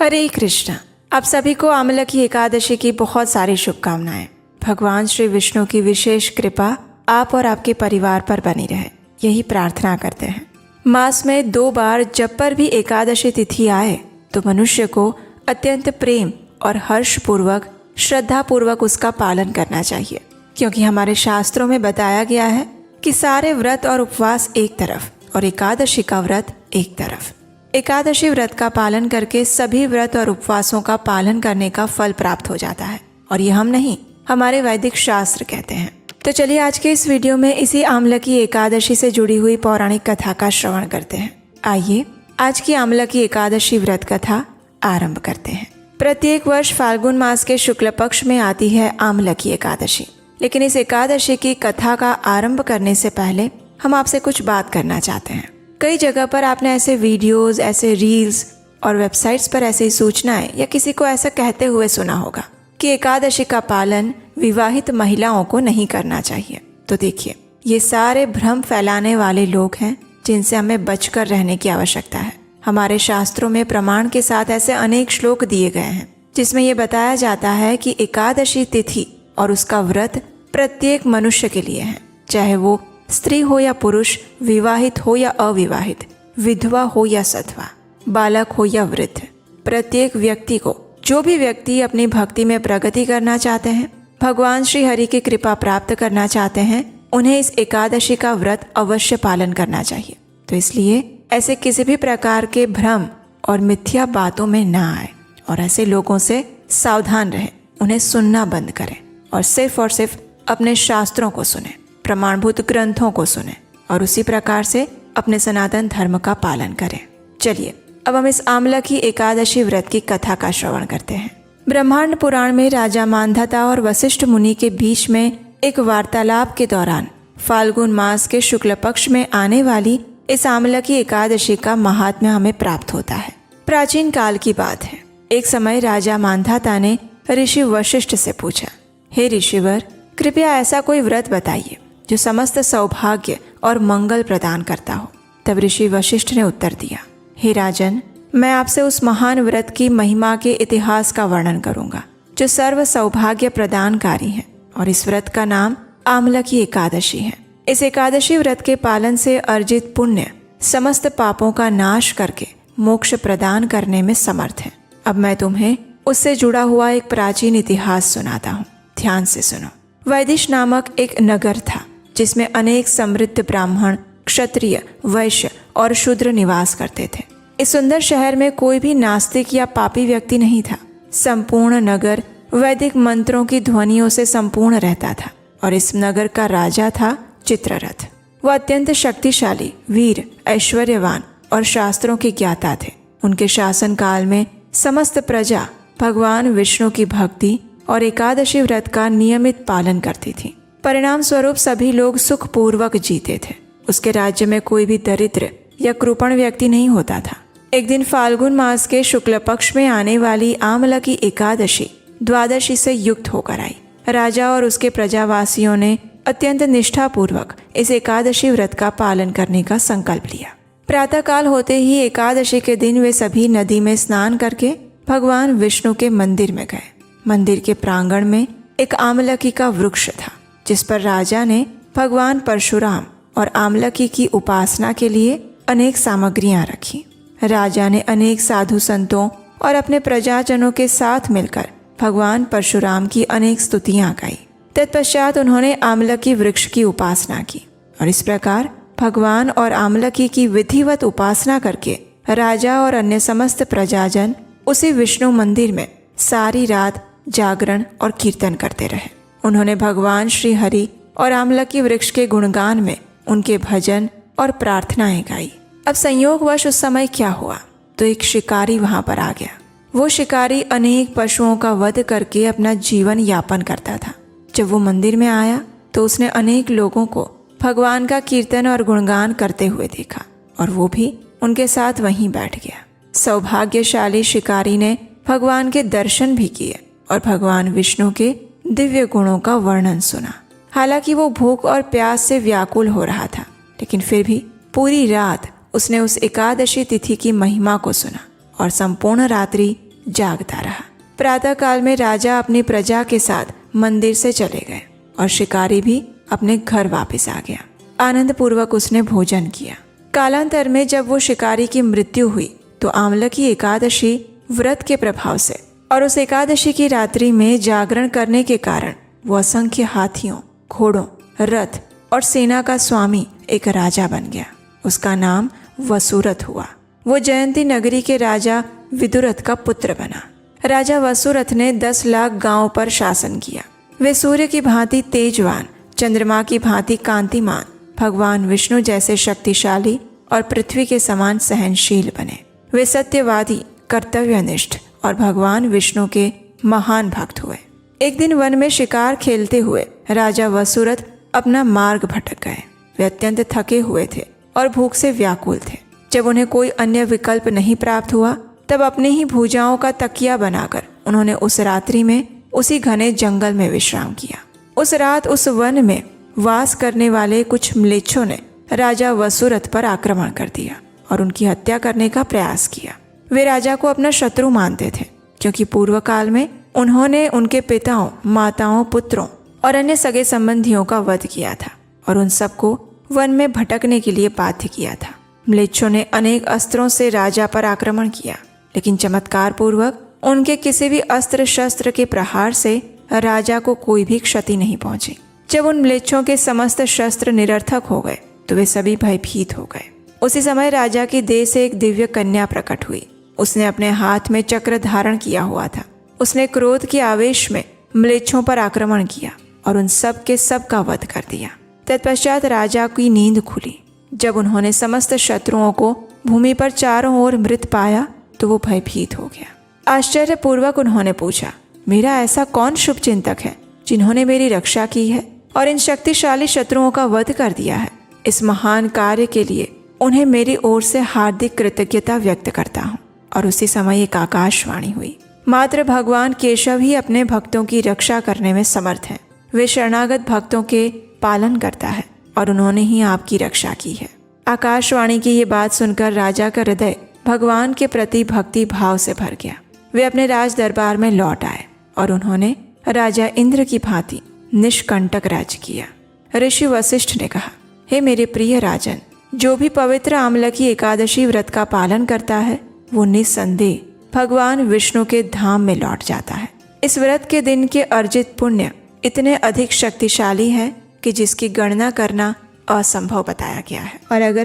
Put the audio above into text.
हरे कृष्णा। आप सभी को आमलकी एकादशी की बहुत सारी शुभकामनाएं। भगवान श्री विष्णु की विशेष कृपा आप और आपके परिवार पर बनी रहे, यही प्रार्थना करते हैं। मास में 2 बार जब पर भी एकादशी तिथि आए तो मनुष्य को अत्यंत प्रेम और हर्ष पूर्वक, श्रद्धा पूर्वक उसका पालन करना चाहिए, क्योंकि हमारे शास्त्रों में बताया गया है कि सारे व्रत और उपवास एक तरफ और एकादशी का व्रत एक तरफ। एकादशी व्रत का पालन करके सभी व्रत और उपवासों का पालन करने का फल प्राप्त हो जाता है, और ये हम नहीं, हमारे वैदिक शास्त्र कहते हैं। तो चलिए आज के इस वीडियो में इसी आमलकी एकादशी से जुड़ी हुई पौराणिक कथा का श्रवण करते हैं। आइए आज की आमलकी एकादशी व्रत कथा आरंभ करते हैं। प्रत्येक वर्ष फाल्गुन मास के शुक्ल पक्ष में आती है आमलकी एकादशी, लेकिन इस एकादशी की कथा का आरंभ करने से पहले हम आपसे कुछ बात करना चाहते हैं। कई जगह पर आपने ऐसे वीडियोस, ऐसे रील्स और वेबसाइट्स पर ऐसी सूचनाएं या किसी को ऐसा कहते हुए सुना होगा कि एकादशी का पालन विवाहित महिलाओं को नहीं करना चाहिए। तो देखिए, ये सारे भ्रम फैलाने वाले लोग हैं जिनसे हमें बचकर रहने की आवश्यकता है। हमारे शास्त्रों में प्रमाण के साथ ऐसे अनेक श्लोक दिए गए हैं जिसमें ये बताया जाता है कि एकादशी तिथि और उसका व्रत प्रत्येक मनुष्य के लिए है, चाहे वो स्त्री हो या पुरुष, विवाहित हो या अविवाहित, विधवा हो या सधवा, बालक हो या वृद्ध। प्रत्येक व्यक्ति को, जो भी व्यक्ति अपनी भक्ति में प्रगति करना चाहते हैं, भगवान श्री हरि की कृपा प्राप्त करना चाहते हैं, उन्हें इस एकादशी का व्रत अवश्य पालन करना चाहिए। तो इसलिए ऐसे किसी भी प्रकार के भ्रम और मिथ्या बातों में ना आए और ऐसे लोगों से सावधान रहें, उन्हें सुनना बंद करें और सिर्फ अपने शास्त्रों को सुने, प्रमाणभूत ग्रंथों को सुने और उसी प्रकार से अपने सनातन धर्म का पालन करें। चलिए अब हम इस आमलकी एकादशी व्रत की कथा का श्रवण करते हैं। ब्रह्मांड पुराण में राजा मांधाता और वशिष्ठ मुनि के बीच में एक वार्तालाप के दौरान फाल्गुन मास के शुक्ल पक्ष में आने वाली इस आमलकी एकादशी का महात्म्य हमें प्राप्त होता है। प्राचीन काल की बात है। एक समय राजा मांधाता ने ऋषि वशिष्ठ से पूछा, हे ऋषिवर, कृपया ऐसा कोई व्रत बताइए जो समस्त सौभाग्य और मंगल प्रदान करता हो। तब ऋषि वशिष्ठ ने उत्तर दिया, हे राजन, मैं आपसे उस महान व्रत की महिमा के इतिहास का वर्णन करूंगा जो सर्व सौभाग्य प्रदानकारी है, और इस व्रत का नाम आमलकी एकादशी है। इस एकादशी व्रत के पालन से अर्जित पुण्य समस्त पापों का नाश करके मोक्ष प्रदान करने में समर्थ है। अब मैं तुम्हें उससे जुड़ा हुआ एक प्राचीन इतिहास सुनाता हूँ, ध्यान से सुनो। वैदिश नामक एक नगर था जिसमें अनेक समृद्ध ब्राह्मण, क्षत्रिय, वैश्य और शूद्र निवास करते थे। इस सुंदर शहर में कोई भी नास्तिक या पापी व्यक्ति नहीं था। संपूर्ण नगर वैदिक मंत्रों की ध्वनियों से संपूर्ण रहता था, और इस नगर का राजा था चित्ररथ। वह अत्यंत शक्तिशाली, वीर, ऐश्वर्यवान और शास्त्रों के ज्ञाता थे। उनके शासन काल में समस्त प्रजा भगवान विष्णु की भक्ति और एकादशी व्रत का नियमित पालन करती थी। परिणाम स्वरूप सभी लोग सुखपूर्वक जीते थे। उसके राज्य में कोई भी दरिद्र या कृपण व्यक्ति नहीं होता था। एक दिन फाल्गुन मास के शुक्ल पक्ष में आने वाली आमलकी एकादशी द्वादशी से युक्त होकर आई। राजा और उसके प्रजावासियों ने अत्यंत निष्ठापूर्वक इस एकादशी व्रत का पालन करने का संकल्प लिया। प्रातःकाल होते ही एकादशी के दिन वे सभी नदी में स्नान करके भगवान विष्णु के मंदिर में गए। मंदिर के प्रांगण में एक आमलकी का वृक्ष था, जिस पर राजा ने भगवान परशुराम और आमलकी की उपासना के लिए अनेक सामग्रियां रखी। राजा ने अनेक साधु संतों और अपने प्रजाजनों के साथ मिलकर भगवान परशुराम की अनेक स्तुतियां गाई। तत्पश्चात उन्होंने आमलकी वृक्ष की उपासना की, और इस प्रकार भगवान और आमलकी की विधिवत उपासना करके राजा और अन्य समस्त प्रजाजन उसी विष्णु मंदिर में सारी रात जागरण और कीर्तन करते रहे। उन्होंने भगवान श्री हरि और आमलकी वृक्ष के गुणगान में उनके भजन और प्रार्थनाएं गाई। अब संयोगवश उस समय क्या हुआ, तो एक शिकारी वहां पर आ गया। वो शिकारी अनेक पशुओं का वध करके अपना जीवन यापन करता था। जब वो मंदिर में आया तो उसने अनेक लोगों को भगवान का कीर्तन और गुणगान करते हुए देखा, और वो भी उनके साथ वहीं बैठ गया। सौभाग्यशाली शिकारी ने भगवान के दर्शन भी किए और भगवान विष्णु के दिव्य गुणों का वर्णन सुना। हालांकि वो भूख और प्यास से व्याकुल हो रहा था, लेकिन फिर भी पूरी रात उसने उस एकादशी तिथि की महिमा को सुना और संपूर्ण रात्रि जागता रहा। प्रातः काल में राजा अपनी प्रजा के साथ मंदिर से चले गए और शिकारी भी अपने घर वापस आ गया। आनंद पूर्वक उसने भोजन किया। कालांतर में जब वो शिकारी की मृत्यु हुई तो आमलकी एकादशी व्रत के प्रभाव से और उस एकादशी की रात्रि में जागरण करने के कारण वो असंख्य हाथियों, घोड़ों, रथ और सेना का स्वामी एक राजा बन गया। उसका नाम वसुरथ हुआ। वो जयंती नगरी के राजा विदुरथ का पुत्र बना। राजा वसुरथ ने 10 लाख गांवों पर शासन किया। वे सूर्य की भांति तेजवान, चंद्रमा की भांति कांतिमान, भगवान विष्णु जैसे शक्तिशाली और पृथ्वी के समान सहनशील बने। वे सत्यवादी, कर्तव्यनिष्ठ और भगवान विष्णु के महान भक्त हुए। एक दिन वन में शिकार खेलते हुए राजा वसुरथ अपना मार्ग भटक गए। वे अत्यंत थके हुए थे और भूख से व्याकुल थे। जब उन्हें कोई अन्य विकल्प नहीं प्राप्त हुआ तब अपने ही भुजाओं का तकिया बनाकर उन्होंने उस रात्रि में उसी घने जंगल में विश्राम किया। उस रात उस वन में वास करने वाले कुछ म्लेच्छों ने राजा वसुरथ पर आक्रमण कर दिया और उनकी हत्या करने का प्रयास किया। वे राजा को अपना शत्रु मानते थे क्योंकि पूर्व काल में उन्होंने उनके पिताओं, माताओं, पुत्रों और अन्य सगे संबंधियों का वध किया था और उन सबको वन में भटकने के लिए बाध्य किया था। म्लेच्छों ने अनेक अस्त्रों से राजा पर आक्रमण किया, लेकिन चमत्कार पूर्वक उनके किसी भी अस्त्र शस्त्र के प्रहार से राजा को कोई भी क्षति नहीं पहुंची। जब उन म्लेच्छों के समस्त शस्त्र निरर्थक हो गए तो वे सभी भयभीत हो गए। उसी समय राजा की देह से एक दिव्य कन्या प्रकट हुई। उसने अपने हाथ में चक्र धारण किया हुआ था। उसने क्रोध के आवेश में म्लेच्छों पर आक्रमण किया और उन सब के सब का वध कर दिया। तत्पश्चात राजा की नींद खुली। जब उन्होंने समस्त शत्रुओं को भूमि पर चारों ओर मृत पाया तो वो भयभीत हो गया। आश्चर्यपूर्वक उन्होंने पूछा, मेरा ऐसा कौन शुभ चिंतक है जिन्होंने मेरी रक्षा की है और इन शक्तिशाली शत्रुओं का वध कर दिया है? इस महान कार्य के लिए उन्हें मेरी ओर से हार्दिक कृतज्ञता व्यक्त करता हूँ। और उसी समय एक आकाशवाणी हुई, मात्र भगवान केशव ही अपने भक्तों की रक्षा करने में समर्थ हैं। वे शरणागत भक्तों के पालन करता है और उन्होंने ही आपकी रक्षा की है। आकाशवाणी की ये बात सुनकर राजा का हृदय भगवान के प्रति भक्ति भाव से भर गया। वे अपने राज दरबार में लौट आए और उन्होंने राजा इंद्र की भांति निष्कंटक राज्य किया। ऋषि वशिष्ठ ने कहा, हे मेरे प्रिय राजन, जो भी पवित्र आमलकी एकादशी व्रत का पालन करता है वो निस्संदेह भगवान विष्णु के धाम में लौट जाता है। इस व्रत के दिन के अर्जित पुण्य इतने अधिक शक्तिशाली है कि जिसकी गणना करना असंभव बताया गया है। और अगर